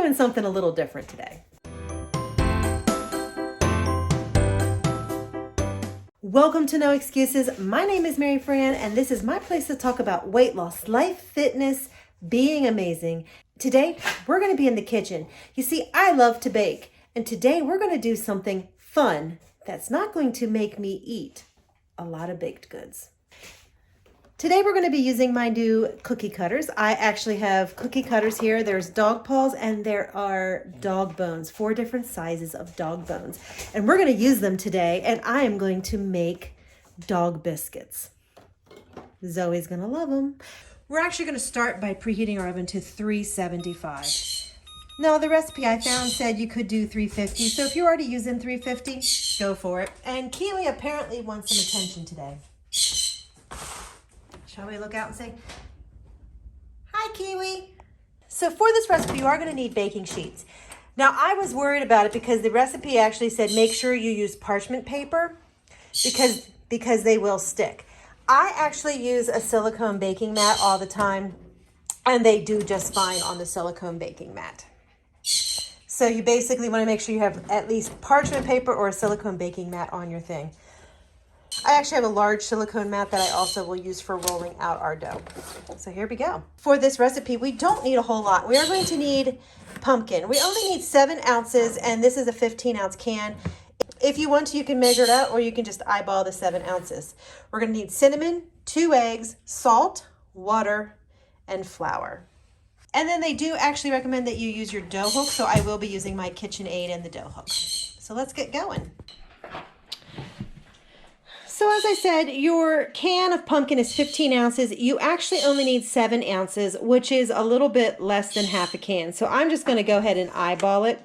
doing something a little different today. Welcome to No Excuses. My name is Mary Fran, and this is my place to talk about weight loss, life, fitness, being amazing. Today, we're going to be in the kitchen. You see, I love to bake, and today we're going to do something fun that's not going to make me eat a lot of baked goods. Today we're going to be using my new cookie cutters. I actually have cookie cutters here. There's dog paws and there are dog bones, 4 different sizes of dog bones. And we're going to use them today, and I am going to make dog biscuits. Zoe's going to love them. We're actually going to start by preheating our oven to 375. Now, the recipe I found said you could do 350, so if you're already using 350, go for it. And Kiwi apparently wants some attention today. Shall we look out and say, hi, Kiwi? So for this recipe, you are going to need baking sheets. Now, I was worried about it because the recipe actually said make sure you use parchment paper because they will stick. I actually use a silicone baking mat all the time, and they do just fine on the silicone baking mat. So you basically want to make sure you have at least parchment paper or a silicone baking mat on your thing. I actually have a large silicone mat that I also will use for rolling out our dough. So here we go. For this recipe, we don't need a whole lot. We are going to need pumpkin. We only need 7 ounces, and this is a 15-ounce can. If you want to, you can measure it out, or you can just eyeball the 7 ounces. We're going to need cinnamon, 2 eggs, salt, water, and flour. And then they do actually recommend that you use your dough hook, so I will be using my KitchenAid and the dough hook. So let's get going. So as I said, your can of pumpkin is 15 ounces. You actually only need 7 ounces, which is a little bit less than half a can. So I'm just going to go ahead and eyeball it.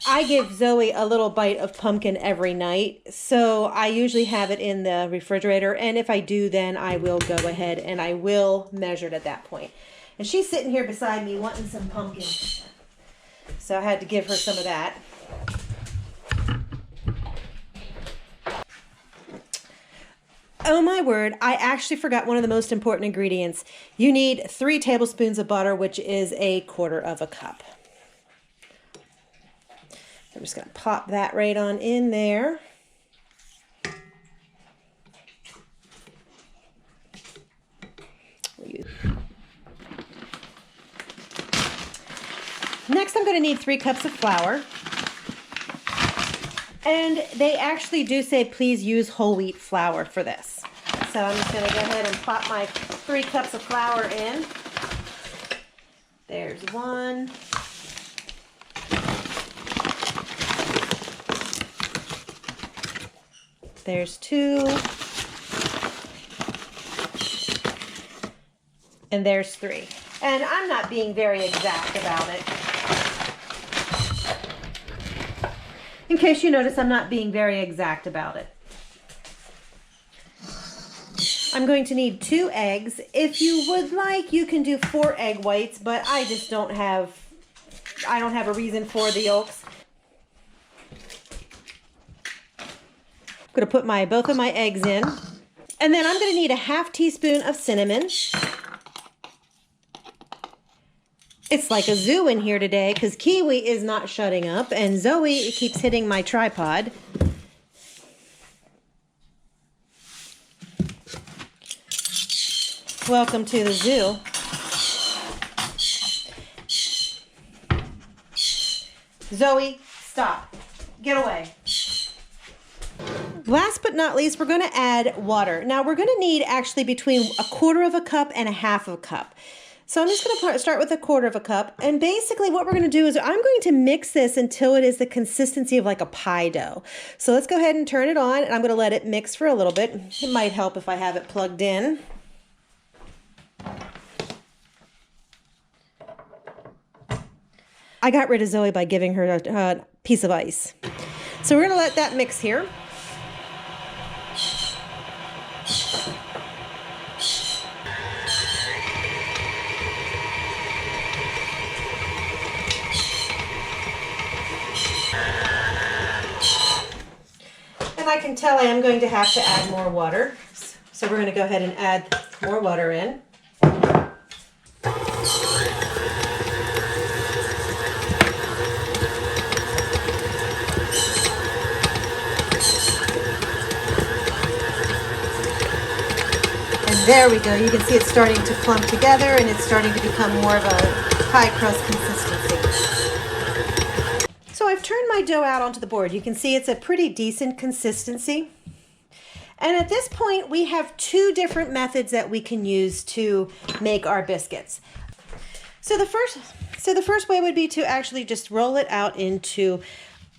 I give Zoe a little bite of pumpkin every night, so I usually have it in the refrigerator. And if I do, then I will go ahead and I will measure it at that point. And she's sitting here beside me wanting some pumpkin. So I had to give her some of that. Oh my word, I actually forgot one of the most important ingredients. You need 3 tablespoons of butter, which is 1/4 cup. I'm just going to pop that right on in there. Next, I'm going to need 3 cups of flour. And they actually do say please use whole wheat flour for this. So I'm just going to go ahead and pop my 3 cups of flour in. There's 1. There's 2. And there's 3. And I'm not being very exact about it. In case you notice, I'm not being very exact about it. I'm going to need 2 eggs. If you would like, you can do 4 egg whites, but I just don't have a reason for the yolks. I'm going to put both of my eggs in. And then I'm going to need a 1/2 teaspoon of cinnamon. It's like a zoo in here today because Kiwi is not shutting up and Zoe keeps hitting my tripod. Welcome to the zoo. Zoe, stop. Get away. Last but not least, we're going to add water. Now we're going to need actually between 1/4 cup and 1/2 cup. So I'm just going to start with 1/4 cup. And basically what we're going to do is I'm going to mix this until it is the consistency of like a pie dough. So let's go ahead and turn it on, and I'm going to let it mix for a little bit. It might help if I have it plugged in. I got rid of Zoe by giving her a piece of ice. So we're going to let that mix here. And I can tell I am going to have to add more water. So we're going to go ahead and add more water in. There we go. You can see it's starting to clump together and it's starting to become more of a pie crust consistency. So I've turned my dough out onto the board. You can see it's a pretty decent consistency. And at this point, we have two different methods that we can use to make our biscuits. So the first way would be to actually just roll it out into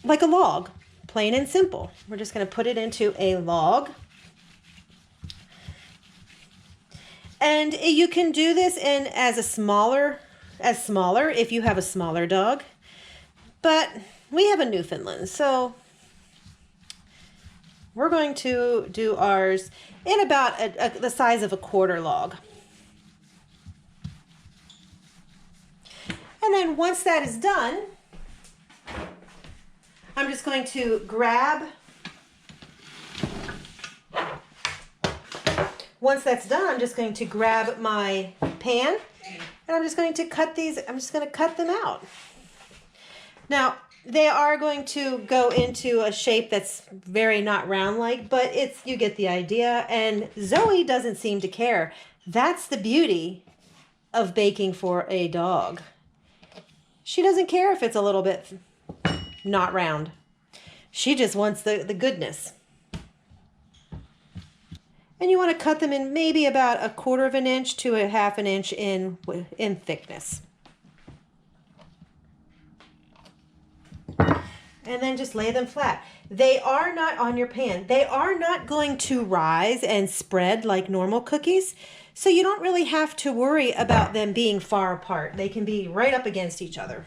like a log, plain and simple. We're just going to put it into a log. And you can do this in as smaller if you have a smaller dog. But we have a Newfoundland, so we're going to do ours in about the size of a quarter log. And then once that is done, I'm just going to once that's done, I'm just going to grab my pan and I'm just going to cut these, I'm just going to cut them out. Now, they are going to go into a shape that's very not round-like, but you get the idea. And Zoe doesn't seem to care. That's the beauty of baking for a dog. She doesn't care if it's a little bit not round. She just wants the goodness. And you want to cut them in maybe about 1/4 of an inch to 1/2 inch in thickness. And then just lay them flat. They are not on your pan. They are not going to rise and spread like normal cookies, so you don't really have to worry about them being far apart. They can be right up against each other.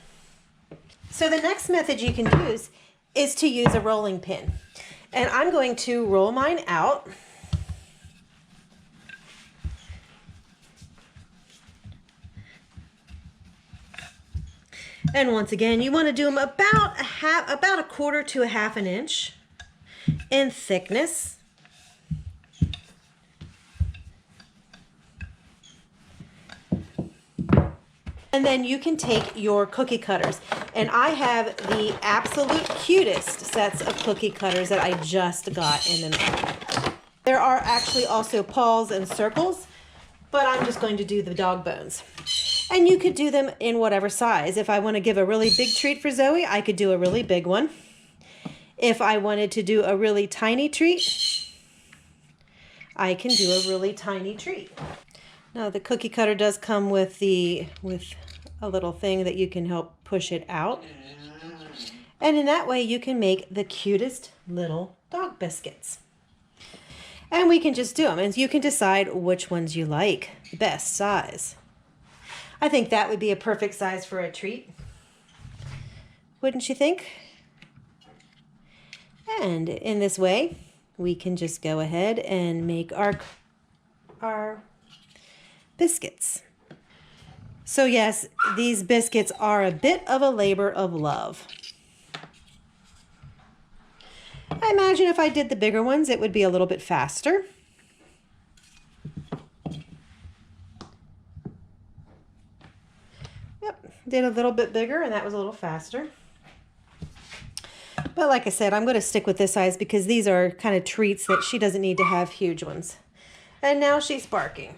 So the next method you can use is to use a rolling pin. And I'm going to roll mine out. And once again, you want to do them about 1/4 to 1/2 inch in thickness. And then you can take your cookie cutters. And I have the absolute cutest sets of cookie cutters that I just got in the mail. There are actually also paws and circles, but I'm just going to do the dog bones. And you could do them in whatever size. If I want to give a really big treat for Zoe, I could do a really big one. If I wanted to do a really tiny treat, I can do a really tiny treat. Now the cookie cutter does come with a little thing that you can help push it out. And in that way you can make the cutest little dog biscuits. And we can just do them, and you can decide which ones you like best size. I think that would be a perfect size for a treat. Wouldn't you think? And in this way, we can just go ahead and make our biscuits. So yes, these biscuits are a bit of a labor of love. I imagine if I did the bigger ones, it would be a little bit faster. Did a little bit bigger, and that was a little faster. But like I said, I'm going to stick with this size because these are kind of treats that she doesn't need to have huge ones. And now she's barking.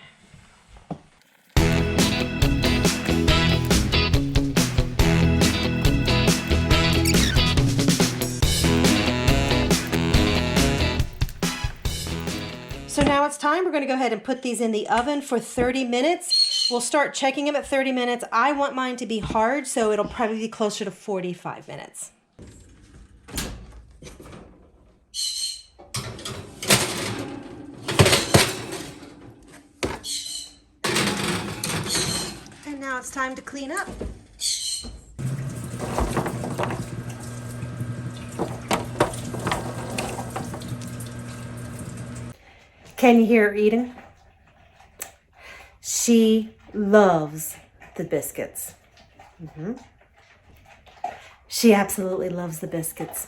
So now it's time. We're going to go ahead and put these in the oven for 30 minutes. We'll start checking them at 30 minutes. I want mine to be hard, so it'll probably be closer to 45 minutes. And now it's time to clean up. Can you hear her eating? She loves the biscuits. She absolutely loves the biscuits.